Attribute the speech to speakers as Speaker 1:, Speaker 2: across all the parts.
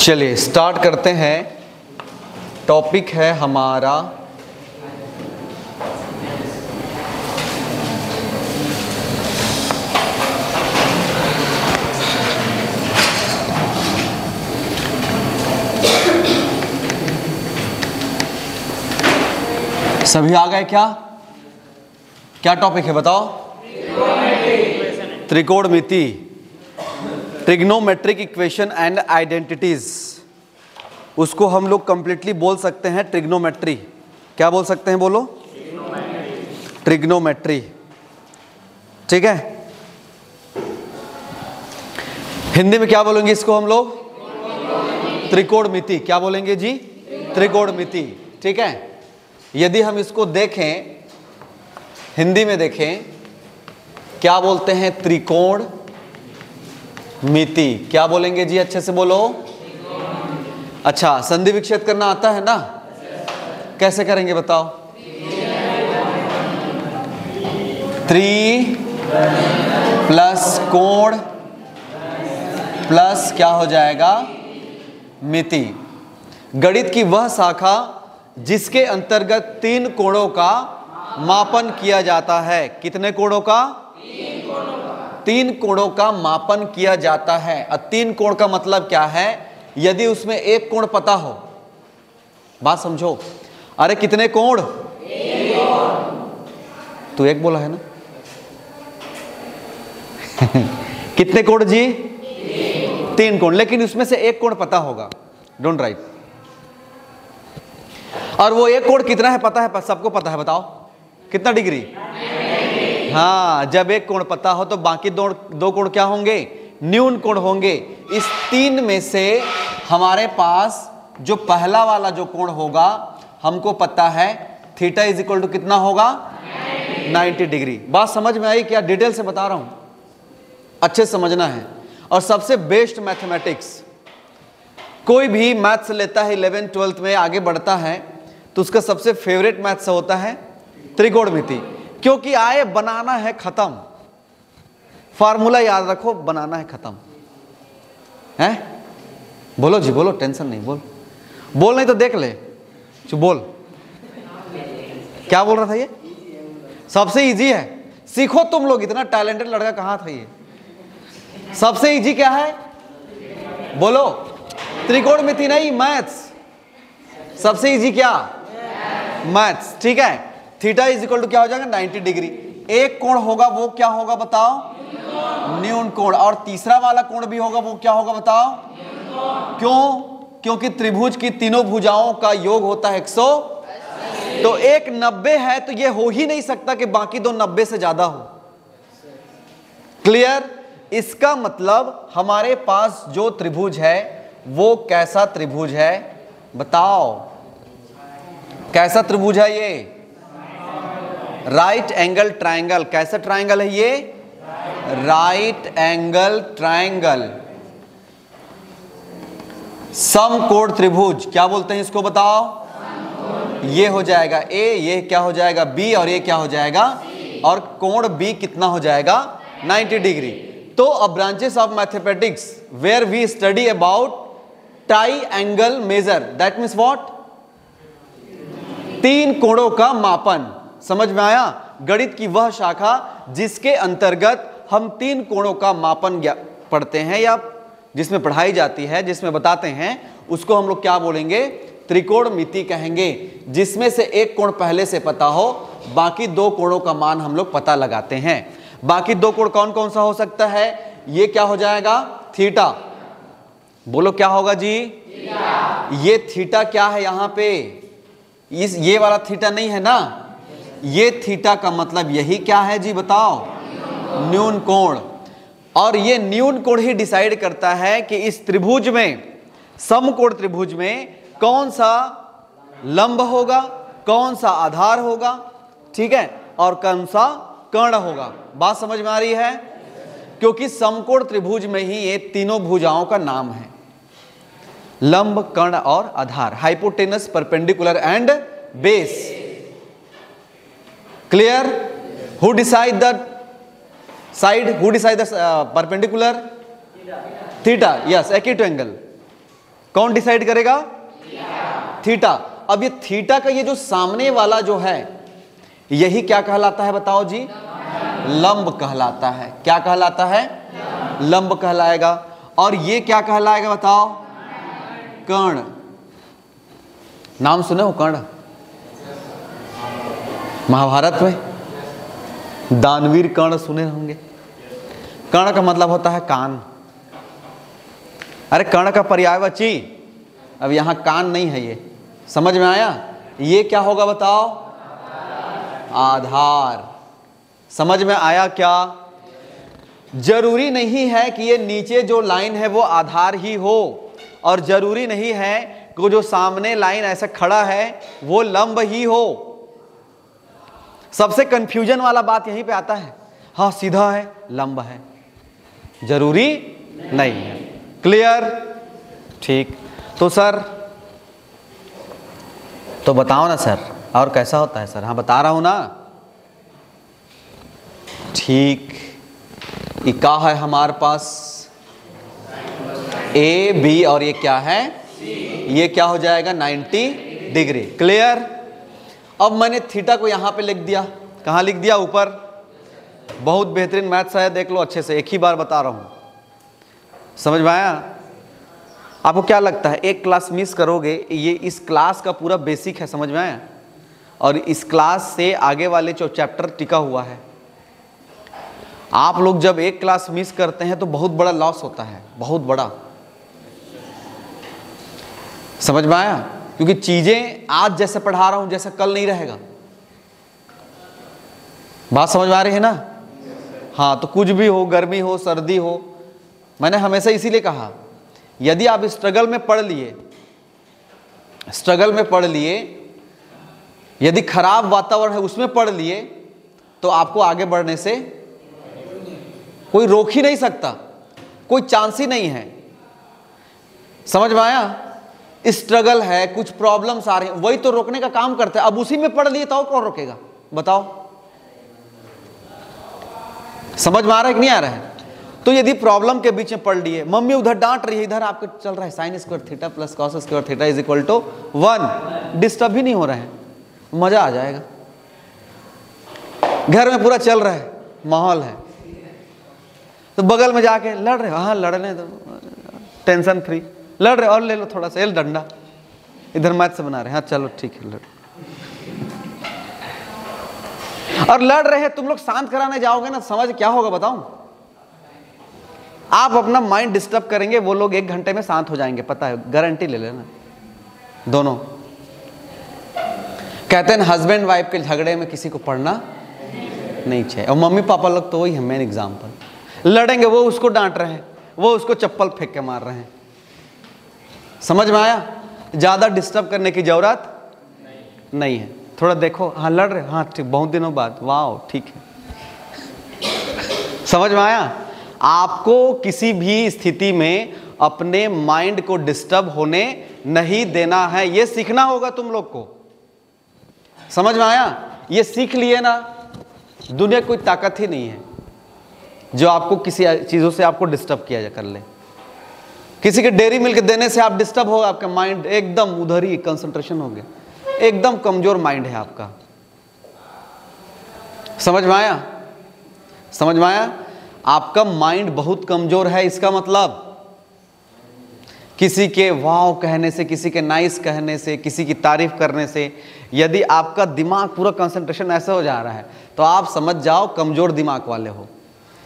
Speaker 1: चलिए स्टार्ट करते हैं। टॉपिक है हमारा सभी आ गए क्या? क्या टॉपिक है बताओ? त्रिकोणमिति, ट्रिग्नोमेट्रिक इक्वेशन एंड आइडेंटिटीज। उसको हम लोग कंप्लीटली बोल सकते हैं ट्रिग्नोमेट्री। क्या बोल सकते हैं बोलो? ट्रिग्नोमेट्री। ठीक है। हिंदी में क्या बोलेंगे इसको हम लोग? त्रिकोणमिति। क्या बोलेंगे जी? त्रिकोणमिति। ठीक है। यदि हम इसको देखें, हिंदी में देखें, क्या बोलते हैं? त्रिकोण मिति। क्या बोलेंगे जी? अच्छे से बोलो। अच्छा, संधि विच्छेद करना आता है ना? कैसे करेंगे बताओ? त्रि प्लस कोण प्लस क्या हो जाएगा? मिति। गणित की वह शाखा जिसके अंतर्गत तीन कोणों का मापन किया जाता है। कितने कोणों का? तीन कोणों का मापन किया जाता है। और तीन कोण का मतलब क्या है? यदि उसमें एक कोण पता हो, बात समझो। अरे कितने कोण? तू एक बोला है ना? कितने कोण जी? तीन कोण। लेकिन उसमें से एक कोण पता होगा। Don't write. और वो एक कोण कितना है पता है? सबको पता है। बताओ कितना डिग्री? हाँ, जब एक कोण पता हो तो बाकी दो कोण क्या होंगे? न्यून कोण होंगे। इस तीन में से हमारे पास जो पहला वाला जो कोण होगा, हमको पता है थीटा इज इक्वल टू कितना होगा? 90 डिग्री। बात समझ में आई क्या? डिटेल से बता रहा हूं, अच्छे से समझना है। और सबसे बेस्ट मैथमेटिक्स, कोई भी मैथ्स लेता है 11th 12th में आगे बढ़ता है तो उसका सबसे फेवरेट मैथ्स होता है त्रिकोणमिति। क्योंकि आए बनाना है खत्म। फार्मूला याद रखो, बनाना है खत्म है। बोलो जी, बोलो, टेंशन नहीं। बोल नहीं तो देख ले। चुप बोल। क्या बोल रहा था ये? सबसे इजी है। सीखो तुम लोग। इतना टैलेंटेड लड़का कहां था ये? सबसे इजी क्या है बोलो? त्रिकोणमिति नहीं, मैथ्स। सबसे इजी क्या? मैथ्स। ठीक है। थीटा इज इक्वल टू क्या हो जाएगा? 90 डिग्री। एक कोण होगा वो क्या होगा बताओ? न्यून कोण। और तीसरा वाला कोण भी होगा वो क्या होगा बताओ? क्यों? क्योंकि त्रिभुज की तीनों भुजाओं का योग होता है 180। तो एक 90 है तो ये हो ही नहीं सकता कि बाकी दो 90 से ज्यादा हो। क्लियर? इसका मतलब हमारे पास जो त्रिभुज है वो कैसा त्रिभुज है बताओ? कैसा त्रिभुज है ये? Right angle triangle. कैसा ट्रायंगल है ये? Right angle triangle. समकोण त्रिभुज। क्या बोलते हैं इसको बताओ? ये हो जाएगा ए, ये क्या हो जाएगा? बी, और ये क्या हो जाएगा? और कोण बी कितना हो जाएगा? 90 डिग्री। तो a branches of mathematics where we study about triangle measure, that means what? तीन कोणों का मापन। समझ में आया? गणित की वह शाखा जिसके अंतर्गत हम तीन कोणों का मापन पढ़ते हैं, या जिसमें पढ़ाई जाती है, जिसमें बताते हैं, उसको हम लोग क्या बोलेंगे? त्रिकोणमिति कहेंगे। जिसमें से एक कोण पहले से पता हो, बाकी दो कोणों का मान हम लोग पता लगाते हैं। बाकी दो कोण कौन कौन सा हो सकता है? ये क्या हो जाएगा? थीटा। बोलो क्या होगा जी? थीटा। ये थीटा क्या है यहां पे? ये वाला थीटा नहीं है ना? ये थीटा का मतलब यही क्या है जी बताओ? न्यून कोण। और ये न्यून कोण ही डिसाइड करता है कि इस त्रिभुज में, समकोण त्रिभुज में, कौन सा लंब होगा, कौन सा आधार होगा, ठीक है, और कौन सा कर्ण होगा। बात समझ में आ रही है? क्योंकि समकोण त्रिभुज में ही ये तीनों भुजाओं का नाम है, लंब, कर्ण और आधार। Hypotenuse, perpendicular and base. Clear? Who decide the side? Who decide the perpendicular? Theta. Yes, acute angle. कौन डिसाइड करेगा? थीटा। अब ये थीटा का ये जो सामने वाला जो है यही क्या कहलाता है बताओ जी? लंब कहलाता है। क्या कहलाता है? लंब कहलाएगा। और ये क्या कहलाएगा बताओ? कर्ण। नाम सुने हो कर्ण? महाभारत में दानवीर कर्ण सुने होंगे। कर्ण का मतलब होता है कान। अरे कर्ण का पर्यायवाची, अब यहां कान नहीं है। ये समझ में आया? ये क्या होगा बताओ? आधार। समझ में आया क्या? जरूरी नहीं है कि ये नीचे जो लाइन है वो आधार ही हो, और जरूरी नहीं है कि जो सामने लाइन ऐसा खड़ा है वो लंब ही हो। सबसे कंफ्यूजन वाला बात यहीं पे आता है। हाँ सीधा है, लंब है, जरूरी नहीं है। क्लियर? ठीक। तो सर तो बताओ ना सर, और कैसा होता है सर? हाँ बता रहा हूं ना। ठीक। क्या है हमारे पास? ए बी, और ये क्या है? ये क्या हो जाएगा? 90 डिग्री। क्लियर? अब मैंने थीटा को यहां पे लिख दिया। कहां लिख दिया? ऊपर। बहुत बेहतरीन मैथ्स है, देख लो अच्छे से, एक ही बार बता रहा हूं। समझ में आया? आपको क्या लगता है एक क्लास मिस करोगे? ये इस क्लास का पूरा बेसिक है, समझ में आया? और इस क्लास से आगे वाले जो चैप्टर टिका हुआ है। आप लोग जब एक क्लास मिस करते हैं तो बहुत बड़ा लॉस होता है, बहुत बड़ा। समझ में आया? क्योंकि चीजें आज जैसे पढ़ा रहा हूं जैसा कल नहीं रहेगा। बात समझ में आ रही है ना? हाँ, तो कुछ भी हो, गर्मी हो, सर्दी हो, मैंने हमेशा इसीलिए कहा यदि आप स्ट्रगल में पढ़ लिए, यदि खराब वातावरण है उसमें पढ़ लिए, तो आपको आगे बढ़ने से कोई रोक ही नहीं सकता, कोई चांस ही नहीं है। समझ में आया? स्ट्रगल है, कुछ प्रॉब्लम्स आ रही हैं, वही तो रोकने का काम करते हैं। अब उसी में पढ़ लिए तो कौन रोकेगा बताओ? समझ में आ रहा है कि नहीं आ रहा है? तो यदि प्रॉब्लम के बीच में पढ़ लिए, मम्मी उधर डांट रही है, इधर आपको चल रहा है sine square theta plus cos square theta is equal to 1, disturb ही नहीं हो रहा है, मजा आ जाएगा। घर में पूरा चल रहा है, माहौल है, तो बगल में जाके लड़ रहे हो, हाँ लड़ने दो, टेंशन फ्री लड़ रहे, और ले लो थोड़ा सा डंडा, इधर मैथ से बना रहे, हाँ चलो ठीक है लड़। और लड़ रहे हैं, तुम लोग शांत कराने जाओगे ना, समझ क्या होगा बताऊं? आप अपना माइंड डिस्टर्ब करेंगे, वो लोग 1 घंटे में शांत हो जाएंगे, पता है, गारंटी ले लेना। दोनों कहते हैं हस्बैंड वाइफ के झगड़े में किसी को पढ़ना नहीं चाहिए, और मम्मी पापा लोग तो वही है मेन एग्जाम्पल। लड़ेंगे, वो उसको डांट रहे हैं, वो उसको चप्पल फेंक के मार रहे हैं। समझ में आया? ज्यादा डिस्टर्ब करने की जरूरत नहीं है। थोड़ा देखो, हाँ लड़ रहे, हाँ ठीक, बहुत दिनों बाद, वाह ठीक है। समझ में आया? आपको किसी भी स्थिति में अपने माइंड को डिस्टर्ब होने नहीं देना है, यह सीखना होगा तुम लोग को। समझ में आया? ये सीख लिए ना, दुनिया कोई ताकत ही नहीं है जो आपको किसी चीजों से आपको डिस्टर्ब किया जा कर ले। किसी के डेयरी मिल्क देने से आप डिस्टर्ब हो, आपका माइंड एकदम उधर ही कंसंट्रेशन हो गया, एकदम कमजोर माइंड है आपका। समझ में आया? समझ में आया? आपका माइंड बहुत कमजोर है, इसका मतलब किसी के वाव कहने से, किसी के नाइस कहने से, किसी की तारीफ करने से यदि आपका दिमाग पूरा कंसंट्रेशन ऐसा हो जा रहा है तो आप समझ जाओ कमजोर दिमाग वाले हो।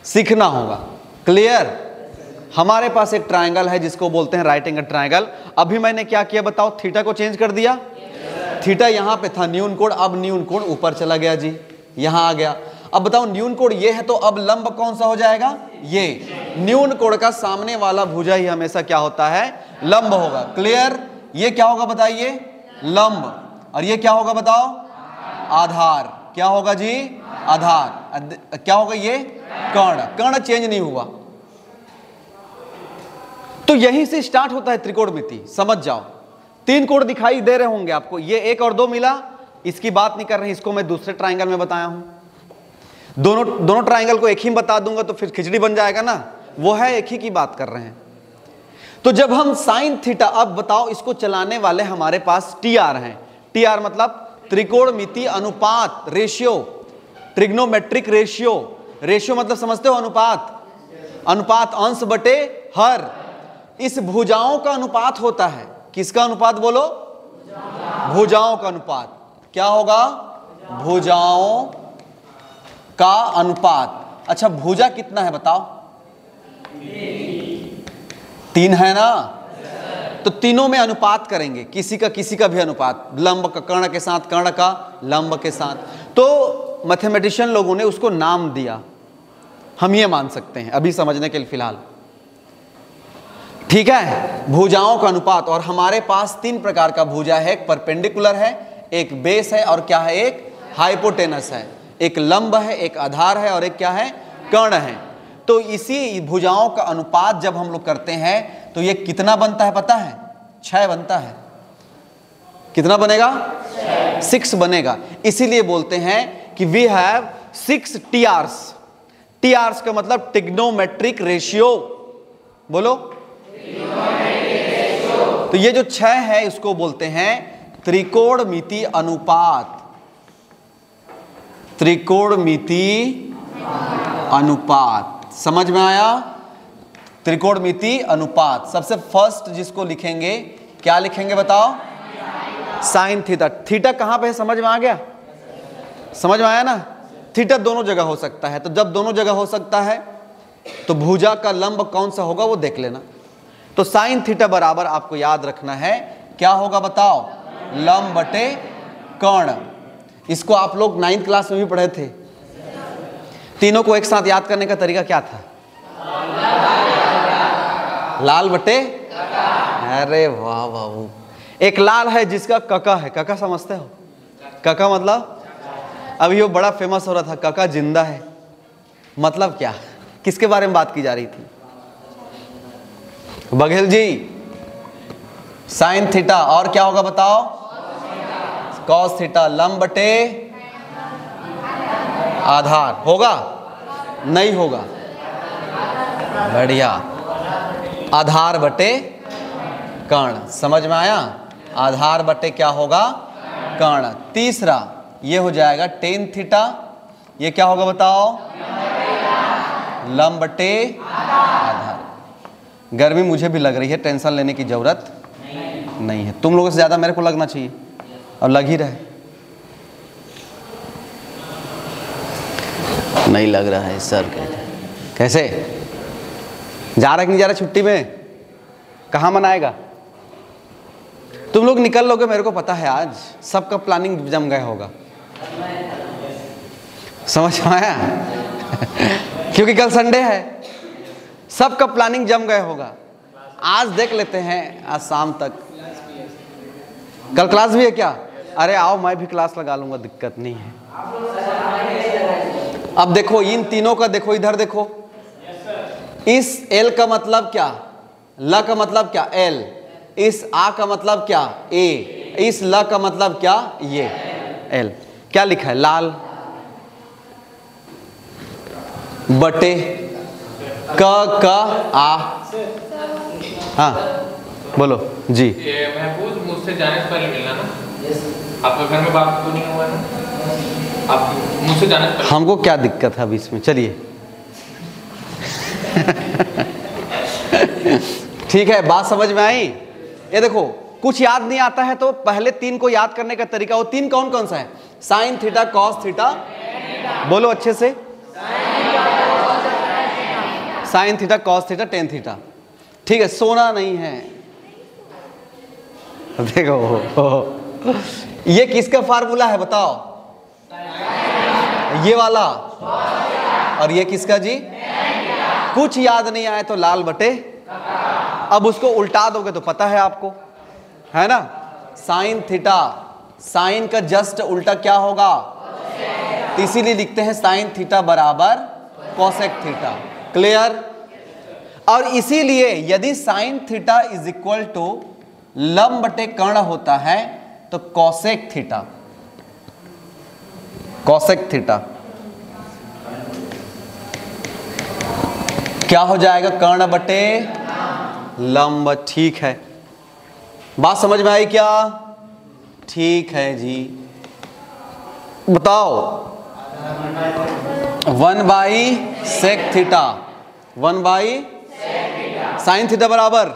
Speaker 1: सीखना होगा। क्लियर? हमारे पास एक ट्रायंगल है जिसको बोलते हैं राइट एंगल ट्रायंगल। अभी मैंने क्या किया बताओ? थीटा को चेंज कर दिया। थीटा यहां पे था न्यून कोण, अब न्यून कोण ऊपर चला गया जी, यहां आ गया। अब बताओ न्यून कोण ये है तो अब लंब कौन सा हो जाएगा? ये। न्यून कोण का सामने वाला भुजा ही हमेशा क्या होता है? लंब होगा। क्लियर? ये क्या होगा बताइए? लंब। और ये क्या होगा बताओ? आधार। क्या होगा जी? आधार। क्या होगा ये? कर्ण। कर्ण चेंज नहीं हुआ। तो यहीं से स्टार्ट होता है त्रिकोणमिति, समझ जाओ। 3 कोण दिखाई दे रहे होंगे आपको, ये 1 और 2 मिला, इसकी बात नहीं कर रहे, इसको मैं दूसरे ट्रायंगल में बताया हूं। दोनों ट्रायंगल को एक ही बता दूंगा तो फिर खिचड़ी बन जाएगा ना, वो है एक ही की बात कर रहे हैं। तो जब हम साइन थीटा, अब बताओ इसको चलाने वाले हमारे पास टी आर हैं। टी आर मतलब त्रिकोणमिति अनुपात, रेशियो, ट्रिग्नोमेट्रिक रेशियो। रेशियो मतलब समझते हो, अनुपात। अनुपात अंश बटे हर। इस भुजाओं का अनुपात होता है। किसका अनुपात बोलो? भुजाओं का अनुपात। क्या होगा? भुजाओं का अनुपात। अच्छा, भुजा कितना है बताओ? 3 है ना? तो तीनों में अनुपात करेंगे, किसी का भी अनुपात, लंब का कर्ण के साथ, कर्ण का लंब के साथ। तो मैथमेटिशियन लोगों ने उसको नाम दिया, हम ये मान सकते हैं अभी समझने के लिए फिलहाल। ठीक है, भुजाओं का अनुपात। और हमारे पास 3 प्रकार का भुजा है, एक परपेंडिकुलर है, एक बेस है, और क्या है? एक हाइपोटेनस है। एक लंब है, एक आधार है, और एक क्या है? कर्ण है। तो इसी भुजाओं का अनुपात जब हम लोग करते हैं तो ये कितना बनता है पता है? 6 बनता है। कितना बनेगा? 6 बनेगा। इसीलिए बोलते हैं कि वी हैव 6 TRs। TRs का मतलब ट्रिग्नोमेट्रिक रेशियो। बोलो। तो ये जो 6 है इसको बोलते हैं त्रिकोणमिति अनुपात। त्रिकोणमिति अनुपात, समझ में आया? त्रिकोणमिति अनुपात। सबसे फर्स्ट जिसको लिखेंगे, क्या लिखेंगे बताओ? Sine theta. थीटा कहां पे है, समझ में आ गया? समझ में आया ना? थीटा दोनों जगह हो सकता है। तो जब दोनों जगह हो सकता है तो भुजा का लंब कौन सा होगा वो देख लेना। तो साइन थीटा बराबर आपको याद रखना है, क्या होगा बताओ? लंब बटे कर्ण। इसको आप लोग 9th क्लास में भी पढ़े थे। तीनों को एक साथ याद करने का तरीका क्या था? लाल बटे, अरे वाह बाबू। एक लाल है जिसका कका है। कका समझते हो? कका मतलब अभी वो बड़ा फेमस हो रहा था, कका जिंदा है। मतलब क्या, किसके बारे में बात की जा रही थी? बघेल जी। साइन थीटा और क्या होगा बताओ? Cos theta. लंब बटे आधार होगा? नहीं होगा। बढ़िया। आधार बटे कर्ण। समझ में आया? आधार बटे क्या होगा? कर्ण। तीसरा ये हो जाएगा टेन थीटा। ये क्या होगा बताओ? लंब बटे आधार। गर्मी मुझे भी लग रही है, टेंशन लेने की जरूरत नहीं है। तुम लोगों से ज्यादा मेरे को लगना चाहिए, और लग ही रहा है। नहीं लग रहा है सर। कैसे जा रहा कि नहीं जा रहा छुट्टी में? कहाँ मनाएगा? तुम लोग निकल लोगे, मेरे को पता है। आज सबका प्लानिंग जम गया होगा। समझ में आया? क्योंकि कल संडे है, सबका प्लानिंग जम गया होगा। आज देख लेते हैं, आज शाम तक। कल क्लास भी है क्या? अरे आओ, मैं भी क्लास लगा लूंगा, दिक्कत नहीं है। अब देखो इन तीनों का, देखो इधर देखो। इस एल का मतलब क्या? ल का मतलब क्या? एल। इस आ का मतलब क्या? ए। इस ल का मतलब क्या? ये एल। क्या लिखा है? लाल बटे क आ। हाँ बोलो जी।
Speaker 2: महफूज, मुझसे जाने से पहले मिलना ना। आपका घर में बात तो नहीं हुआ ना? आप मुझसे जाने से पहले।
Speaker 1: हमको क्या दिक्कत है अभी इसमें? चलिए ठीक है, बात समझ में आई? ये देखो, कुछ याद नहीं आता है तो पहले 3 को याद करने का तरीका, वो 3 कौन कौन सा है? Sine theta, cos theta. बोलो अच्छे से। Sine theta, cos theta, tan theta. ठीक है, सोना नहीं है। देखो ये किसका फार्मूला है बताओ? ये वाला। और ये किसका जी? कुछ याद नहीं आए तो लाल बटे। अब उसको उल्टा दोगे तो पता है आपको, है ना? साइन थीटा, साइन का जस्ट उल्टा क्या होगा? तो इसीलिए लिखते हैं साइन थीटा बराबर कोसेक थीटा। क्लियर? और इसीलिए यदि sine theta is equal to लंब बटे कर्ण होता है तो कोसेक थीटा, कोसेक थीटा क्या हो जाएगा? कर्ण बटे लंब, ठीक है। बात समझ में आई क्या? ठीक है जी। बताओ 1/sec थीटा, 1/sin थीटा बराबर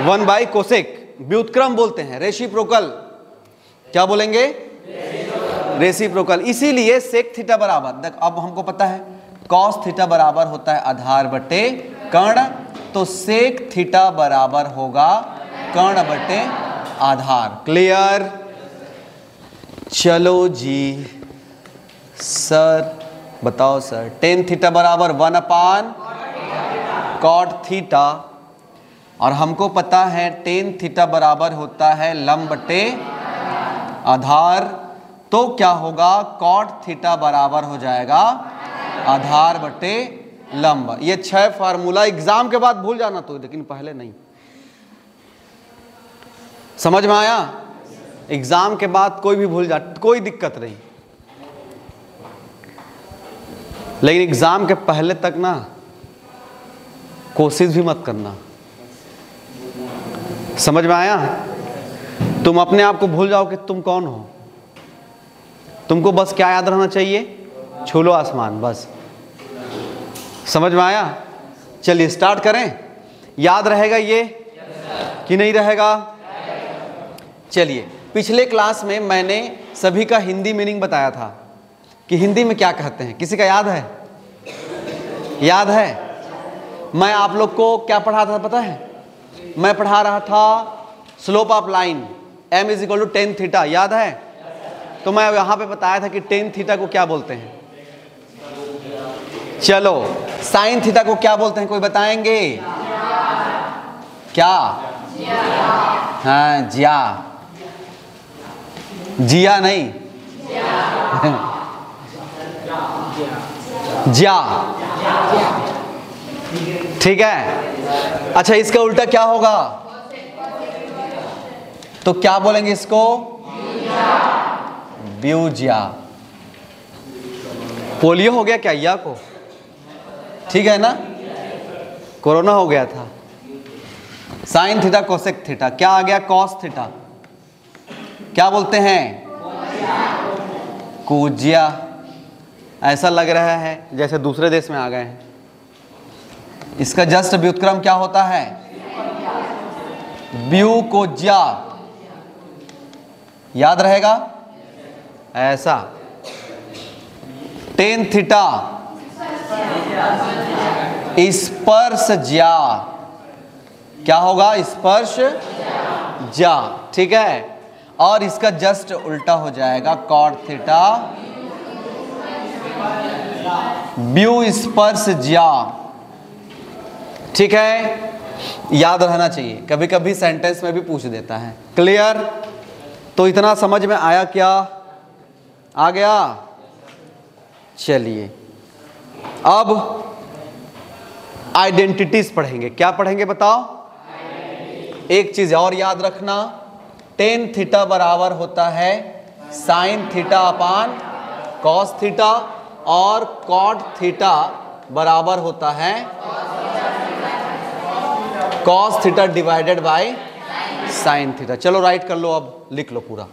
Speaker 1: 1/कोसेक। व्युत्क्रम बोलते हैं, रेसिप्रोकल। क्या बोलेंगे? रेसिप्रोकल। इसीलिए सेक थीटा बराबर, देख अब हमको पता है कॉस थीटा बराबर होता है आधार बटे कर्ण, तो सेक थीटा बराबर होगा कर्ण बटे आधार। क्लियर? चलो जी सर, बताओ सर। टेन थीटा बराबर 1/cot थीटा, और हमको पता है टेन थीटा बराबर होता है लंब बटे आधार, तो क्या होगा? cot थीटा बराबर हो जाएगा आधार बटे लंब। ये 6 फार्मूला एग्जाम के बाद भूल जाना तो, लेकिन पहले नहीं। समझ में आया? एग्जाम के बाद कोई भी भूल जा, कोई दिक्कत नहीं, लेकिन एग्जाम के पहले तक ना कोशिश भी मत करना। समझ में आया? तुम अपने आप को भूल जाओ कि तुम कौन हो। तुमको बस क्या याद रहना चाहिए? छू लो आसमान, बस। समझ में आया? चलिए स्टार्ट करें। याद रहेगा ये कि नहीं रहेगा? चलिए, पिछले क्लास में मैंने सभी का हिंदी मीनिंग बताया था कि हिंदी में क्या कहते हैं। किसी का याद है? याद है? मैं आप लोग को क्या पढ़ा था पता है? मैं पढ़ा रहा था slope of line m = tan theta, याद है? तो मैं यहाँ पे बताया था कि tan थीटा को क्या बोलते हैं। चलो sin थीटा को क्या बोलते हैं, कोई बताएंगे? क्या? हाँ, जिया। जिया नहीं, ज्या। ठीक है। अच्छा, इसका उल्टा क्या होगा? तो क्या बोलेंगे इसको? ब्यूजिया। पोलियो हो गया क्या या को? ठीक है ना? कोरोना हो गया था। साइन थीटा कोसेक थीटा, क्या आ गया? Cos theta. क्या बोलते हैं? कोजिया। ऐसा लग रहा है जैसे दूसरे देश में आ गए हैं। इसका जस्ट व्युत्क्रम क्या होता है? ब्यू कोजिया। याद रहेगा? ऐसा। टेन थीटा स्पर्श ज्या। क्या होगा? स्पर्श ज्या। ठीक है। और इसका जस्ट उल्टा हो जाएगा कॉट थीटा ब्यू स्पर्श ज्या। ठीक है, याद रहना चाहिए, कभी कभी सेंटेंस में भी पूछ देता है। क्लियर? तो इतना समझ में आया क्या? आ गया? चलिए अब आइडेंटिटीज पढ़ेंगे। क्या पढ़ेंगे बताओ? एक चीज और याद रखना, टेन थीटा बराबर होता है sine theta upon cos theta, और कॉट थीटा बराबर होता है cos theta divided by sine theta. चलो राइट कर लो, अब लिख लो पूरा।